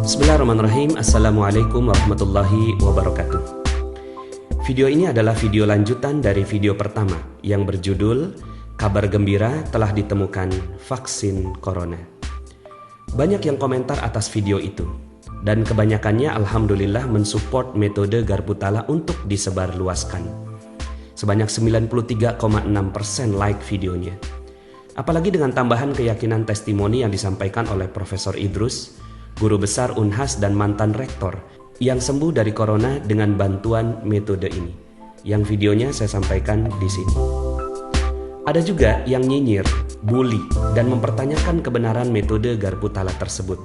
Bismillahirrahmanirrahim. Assalamualaikum warahmatullahi wabarakatuh. Video ini adalah video lanjutan dari video pertama yang berjudul Kabar Gembira telah ditemukan vaksin corona. Banyak yang komentar atas video itu dan kebanyakannya alhamdulillah mensupport metode garpu tala untuk disebarluaskan. Sebanyak 93,6% like videonya. Apalagi dengan tambahan keyakinan testimoni yang disampaikan oleh Profesor Idrus, guru besar Unhas dan mantan rektor yang sembuh dari corona dengan bantuan metode ini. Yang videonya saya sampaikan di sini. Ada juga yang nyinyir, bully, dan mempertanyakan kebenaran metode garpu tala tersebut.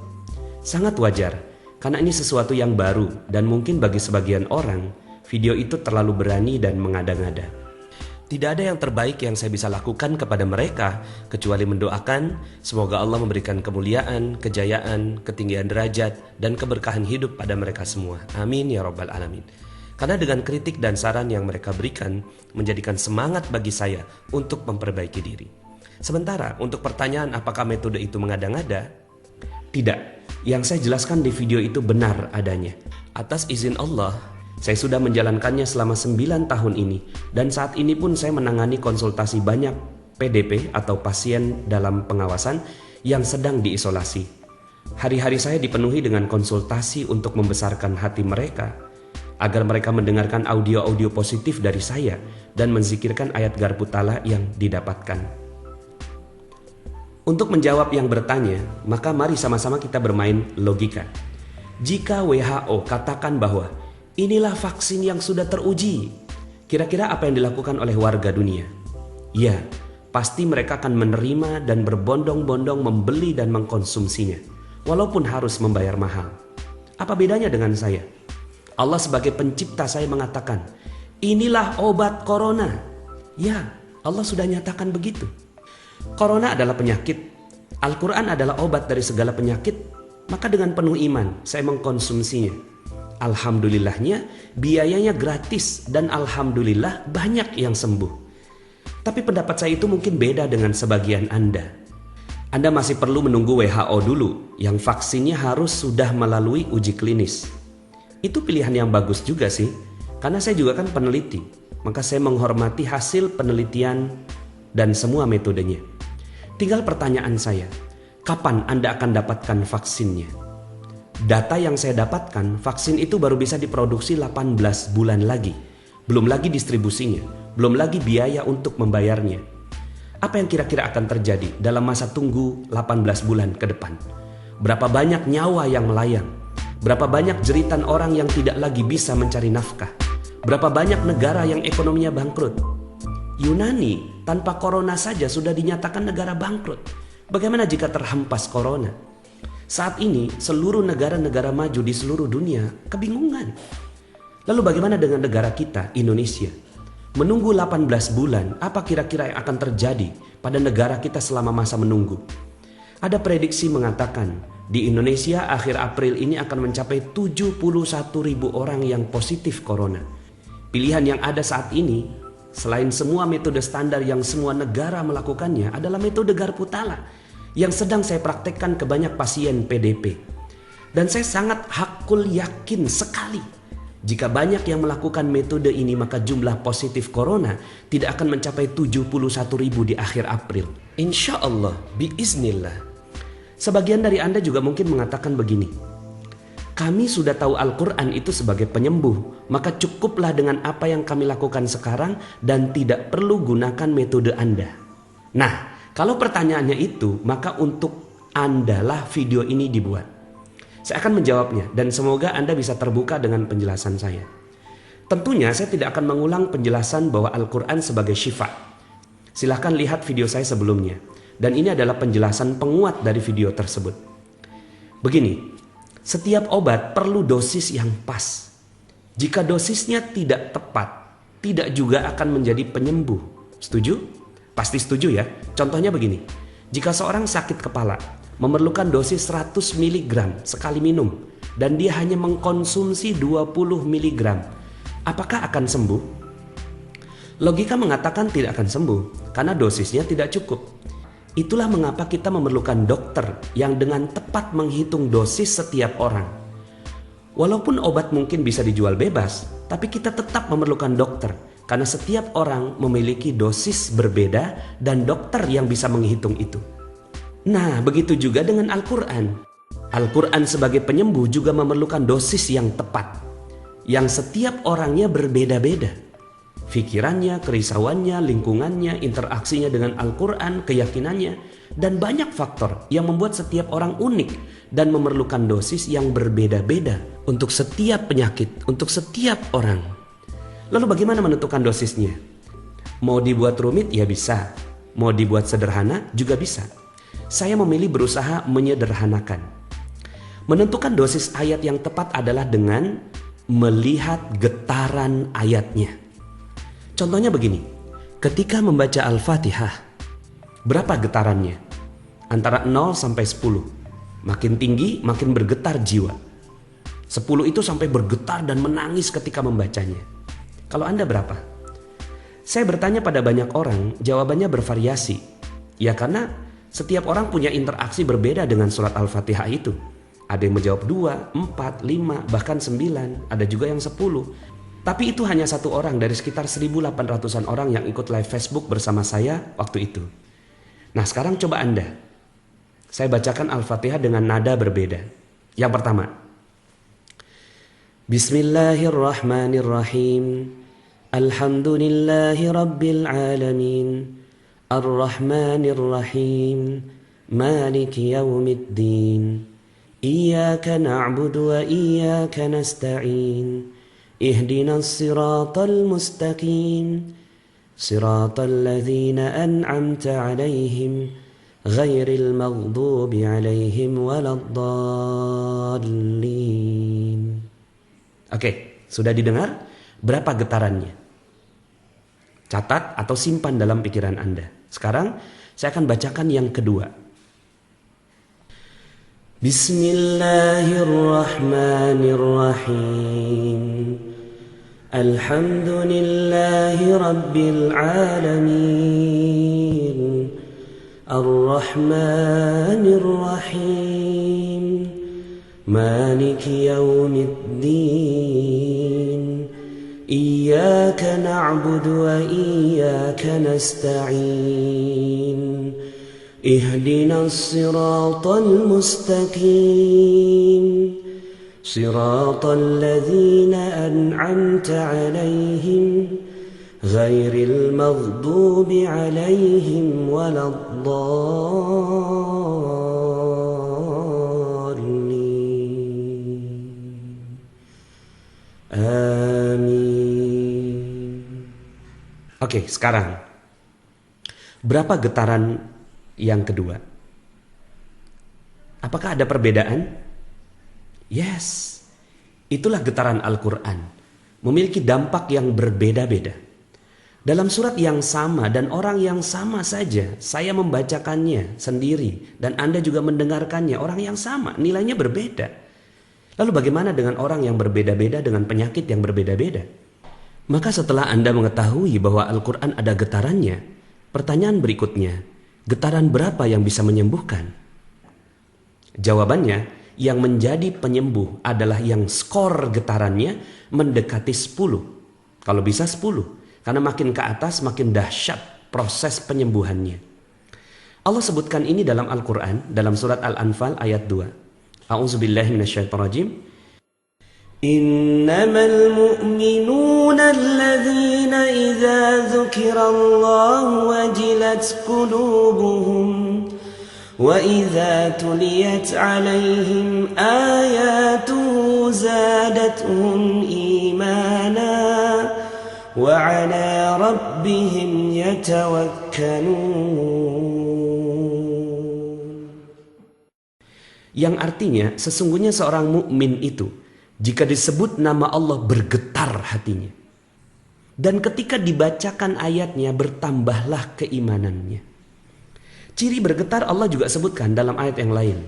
Sangat wajar, karena ini sesuatu yang baru dan mungkin bagi sebagian orang, video itu terlalu berani dan mengada-ngada. Tidak ada yang terbaik yang saya bisa lakukan kepada mereka kecuali mendoakan semoga Allah memberikan kemuliaan, kejayaan, ketinggian derajat, dan keberkahan hidup pada mereka semua. Amin ya rabbal alamin. Karena dengan kritik dan saran yang mereka berikan menjadikan semangat bagi saya untuk memperbaiki diri. Sementara untuk pertanyaan apakah metode itu mengada-ngada? Tidak. Yang saya jelaskan di video itu benar adanya. Atas izin Allah, saya sudah menjalankannya selama 9 tahun ini dan saat ini pun saya menangani konsultasi banyak PDP atau pasien dalam pengawasan yang sedang diisolasi. Hari-hari saya dipenuhi dengan konsultasi untuk membesarkan hati mereka agar mereka mendengarkan audio-audio positif dari saya dan menzikirkan ayat garpu tala yang didapatkan. Untuk menjawab yang bertanya, maka mari sama-sama kita bermain logika. Jika WHO katakan bahwa inilah vaksin yang sudah teruji, kira-kira apa yang dilakukan oleh warga dunia? Ya, pasti mereka akan menerima dan berbondong-bondong membeli dan mengkonsumsinya, walaupun harus membayar mahal. Apa bedanya dengan saya? Allah sebagai pencipta saya mengatakan, inilah obat corona. Ya, Allah sudah nyatakan begitu. Corona adalah penyakit. Al-Quran adalah obat dari segala penyakit. Maka dengan penuh iman, saya mengkonsumsinya. Alhamdulillahnya biayanya gratis dan alhamdulillah banyak yang sembuh. Tapi pendapat saya itu mungkin beda dengan sebagian Anda. Anda masih perlu menunggu WHO dulu yang vaksinnya harus sudah melalui uji klinis. Itu pilihan yang bagus juga sih, karena saya juga kan peneliti. Maka saya menghormati hasil penelitian dan semua metodenya. Tinggal pertanyaan saya, kapan Anda akan dapatkan vaksinnya? Data yang saya dapatkan, vaksin itu baru bisa diproduksi 18 bulan lagi. Belum lagi distribusinya, belum lagi biaya untuk membayarnya. Apa yang kira-kira akan terjadi dalam masa tunggu 18 bulan ke depan? Berapa banyak nyawa yang melayang? Berapa banyak jeritan orang yang tidak lagi bisa mencari nafkah? Berapa banyak negara yang ekonominya bangkrut? Yunani tanpa corona saja sudah dinyatakan negara bangkrut. Bagaimana jika terhempas corona? Saat ini seluruh negara-negara maju di seluruh dunia kebingungan. Lalu bagaimana dengan negara kita, Indonesia? Menunggu 18 bulan, apa kira-kira yang akan terjadi pada negara kita selama masa menunggu? Ada prediksi mengatakan di Indonesia akhir April ini akan mencapai 71.000 orang yang positif corona. Pilihan yang ada saat ini, selain semua metode standar yang semua negara melakukannya, adalah metode garpu tala yang sedang saya praktekkan ke banyak pasien PDP. Dan saya sangat hakul yakin sekali jika banyak yang melakukan metode ini maka jumlah positif corona tidak akan mencapai 71.000 di akhir April. Insya Allah, biiznillah. Sebagian dari Anda juga mungkin mengatakan begini, kami sudah tahu Al-Quran itu sebagai penyembuh, maka cukuplah dengan apa yang kami lakukan sekarang dan tidak perlu gunakan metode Anda. Nah, kalau pertanyaannya itu, maka untuk Anda lah video ini dibuat. Saya akan menjawabnya dan semoga Anda bisa terbuka dengan penjelasan saya. Tentunya saya tidak akan mengulang penjelasan bahwa Al-Quran sebagai syifa. Silahkan lihat video saya sebelumnya. Dan ini adalah penjelasan penguat dari video tersebut. Begini, setiap obat perlu dosis yang pas. Jika dosisnya tidak tepat, tidak juga akan menjadi penyembuh. Setuju? Pasti setuju ya. Contohnya begini, jika seorang sakit kepala memerlukan dosis 100 mg sekali minum dan dia hanya mengkonsumsi 20 mg, apakah akan sembuh? Logika mengatakan tidak akan sembuh karena dosisnya tidak cukup. Itulah mengapa kita memerlukan dokter yang dengan tepat menghitung dosis setiap orang. Walaupun obat mungkin bisa dijual bebas, tapi kita tetap memerlukan dokter karena setiap orang memiliki dosis berbeda dan dokter yang bisa menghitung itu. Nah, begitu juga dengan Al-Quran. Al-Quran sebagai penyembuh juga memerlukan dosis yang tepat, yang setiap orangnya berbeda-beda. Fikirannya, kerisauannya, lingkungannya, interaksinya dengan Al-Quran, keyakinannya, dan banyak faktor yang membuat setiap orang unik dan memerlukan dosis yang berbeda-beda untuk setiap penyakit, untuk setiap orang. Lalu bagaimana menentukan dosisnya? Mau dibuat rumit? Ya bisa. Mau dibuat sederhana? Juga bisa. Saya memilih berusaha menyederhanakan. Menentukan dosis ayat yang tepat adalah dengan melihat getaran ayatnya. Contohnya begini, ketika membaca Al-Fatihah, berapa getarannya? Antara 0 sampai 10. Makin tinggi, makin bergetar jiwa. 10 itu sampai bergetar dan menangis ketika membacanya. Kalau Anda berapa? Saya bertanya pada banyak orang, jawabannya bervariasi. Ya karena setiap orang punya interaksi berbeda dengan surat Al-Fatihah itu. Ada yang menjawab 2, 4, 5, bahkan 9. Ada juga yang 10. Tapi itu hanya satu orang dari sekitar 1.800-an orang yang ikut live Facebook bersama saya waktu itu. Nah sekarang coba Anda. Saya bacakan Al-Fatihah dengan nada berbeda. Yang pertama. Bismillahirrahmanirrahim. Alhamdulillahi Rabbil Alamin. Ar-Rahmanirrahim. Maliki Yawmiddin. إياك نعبد وإياك نستعين اهدنا الصراط المستقيم صراط الذين أنعمت عليهم غير المغضوب عليهم ولا الضالين. Oke, sudah didengar? Berapa getarannya? Catat atau simpan dalam pikiran Anda. Sekarang saya akan bacakan yang kedua. Bismillahirrahmanirrahim. Alhamdulillahi Rabbil Alamin. Ar-Rahmanirrahim. Maliki Yawmiddin. Iyyaka na'budu wa iyyaka nasta'in. اهدنا الصراط المستقيم صراط الذين أنعمت عليهم غير المغضوب عليهم ولا الضالين آمين. Oke, sekarang berapa getaran yang kedua? Apakah ada perbedaan? Yes. Itulah getaran Al-Quran. Memiliki dampak yang berbeda-beda. Dalam surat yang sama dan orang yang sama saja, saya membacakannya sendiri dan Anda juga mendengarkannya, orang yang sama, nilainya berbeda. Lalu bagaimana dengan orang yang berbeda-beda dengan penyakit yang berbeda-beda? Maka setelah Anda mengetahui bahwa Al-Quran ada getarannya, pertanyaan berikutnya, getaran berapa yang bisa menyembuhkan? Jawabannya, yang menjadi penyembuh adalah yang skor getarannya mendekati 10. Kalau bisa 10. Karena makin ke atas makin dahsyat proses penyembuhannya. Allah sebutkan ini dalam Al-Quran, dalam surat Al-Anfal ayat 2. A'udzubillahi minasyaitonirrajim. إنما المؤمنون الذين إذا ذكر الله وجلت قلوبهم وإذا تليت عليهم آياته زادتهم إيمانا وعلى ربهم يتوكلون. Yang artinya sesungguhnya seorang mukmin itu jika disebut nama Allah bergetar hatinya. Dan ketika dibacakan ayatnya bertambahlah keimanannya. Ciri bergetar Allah juga sebutkan dalam ayat yang lain.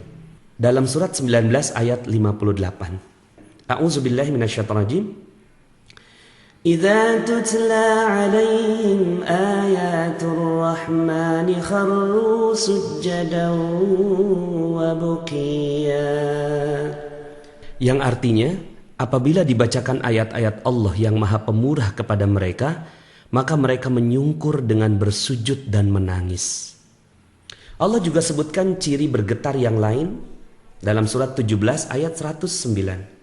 Dalam surat 19 ayat 58. A'udzubillahi minasyaitonirrajim. إذا تتلى عليهم آيات الرحمن خروا سجدا وبكيا. Yang artinya, apabila dibacakan ayat-ayat Allah yang Maha Pemurah kepada mereka, maka mereka menyungkur dengan bersujud dan menangis. Allah juga sebutkan ciri bergetar yang lain dalam surat 17 ayat 109.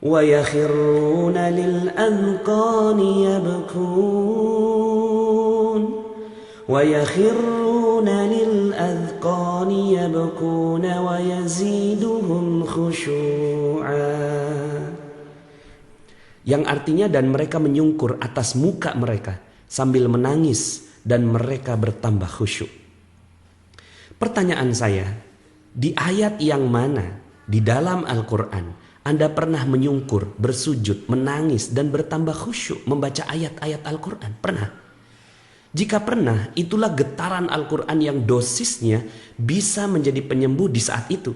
وَيَخِرُّونَ لِلْأَذْقَانِ يَبْكُونَ وَيَزِيدُهُمْ خُشُوعًا. Yang artinya, dan mereka menyungkur atas muka mereka sambil menangis dan mereka bertambah khusyuk. Pertanyaan saya, di ayat yang mana di dalam Al-Quran Anda pernah menyungkur, bersujud, menangis, dan bertambah khusyuk membaca ayat-ayat Al-Quran? Pernah? Jika pernah, itulah getaran Al-Quran yang dosisnya bisa menjadi penyembuh di saat itu.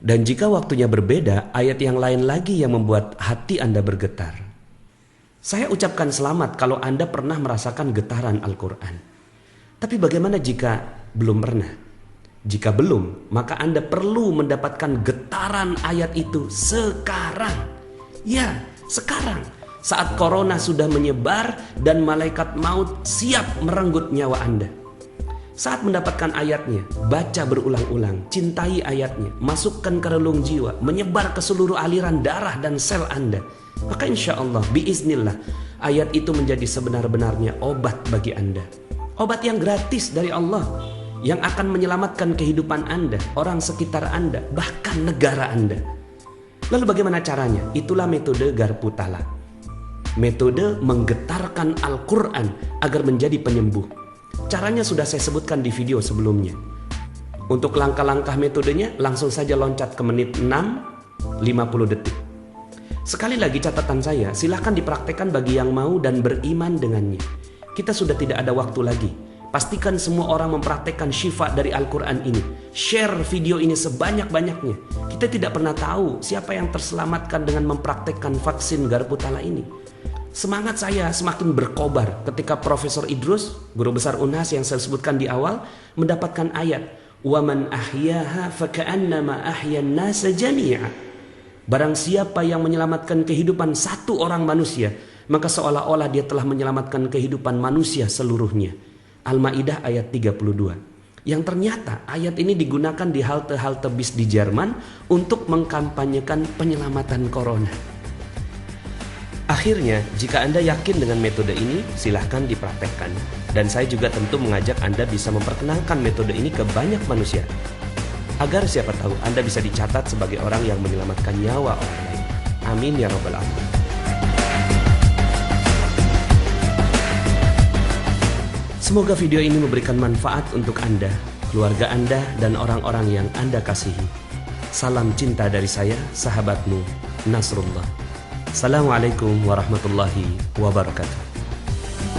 Dan jika waktunya berbeda, ayat yang lain lagi yang membuat hati Anda bergetar. Saya ucapkan selamat kalau Anda pernah merasakan getaran Al-Quran. Tapi bagaimana jika belum pernah? Jika belum, maka Anda perlu mendapatkan getaran ayat itu sekarang. Ya, sekarang. Saat corona sudah menyebar dan malaikat maut siap merenggut nyawa Anda. Saat mendapatkan ayatnya, baca berulang-ulang, cintai ayatnya, masukkan ke relung jiwa, menyebar ke seluruh aliran darah dan sel Anda. Maka insya Allah, biiznillah, ayat itu menjadi sebenar-benarnya obat bagi Anda. Obat yang gratis dari Allah, yang akan menyelamatkan kehidupan Anda, orang sekitar Anda, bahkan negara Anda. Lalu bagaimana caranya? Itulah metode Garpu Tala. Metode menggetarkan Al-Quran agar menjadi penyembuh. Caranya sudah saya sebutkan di video sebelumnya. Untuk langkah-langkah metodenya, langsung saja loncat ke menit 6, 50 detik. Sekali lagi catatan saya, silahkan dipraktekkan bagi yang mau dan beriman dengannya. Kita sudah tidak ada waktu lagi. Pastikan semua orang mempraktekkan syifa dari Al-Quran ini. Share video ini sebanyak-banyaknya. Kita tidak pernah tahu siapa yang terselamatkan dengan mempraktekkan vaksin Garpu Tala ini. Semangat saya semakin berkobar ketika Profesor Idrus, guru besar UNHAS yang saya sebutkan di awal, mendapatkan ayat وَمَنْ أَحْيَاهَا فَكَأَنَّمَا أَحْيَا النَّاسَ جَمِيعًا. Barang siapa yang menyelamatkan kehidupan satu orang manusia, maka seolah-olah dia telah menyelamatkan kehidupan manusia seluruhnya. Al-Maidah ayat 32. Yang ternyata ayat ini digunakan di halte-halte bis di Jerman untuk mengkampanyekan penyelamatan corona. Akhirnya, jika Anda yakin dengan metode ini, silahkan dipraktekkan. Dan saya juga tentu mengajak Anda bisa memperkenalkan metode ini ke banyak manusia. Agar siapa tahu Anda bisa dicatat sebagai orang yang menyelamatkan nyawa orang lain. Amin ya rabbal alamin. Semoga video ini memberikan manfaat untuk Anda, keluarga Anda, dan orang-orang yang Anda kasihi. Salam cinta dari saya, sahabatmu, Nasrullah. Assalamualaikum warahmatullahi wabarakatuh.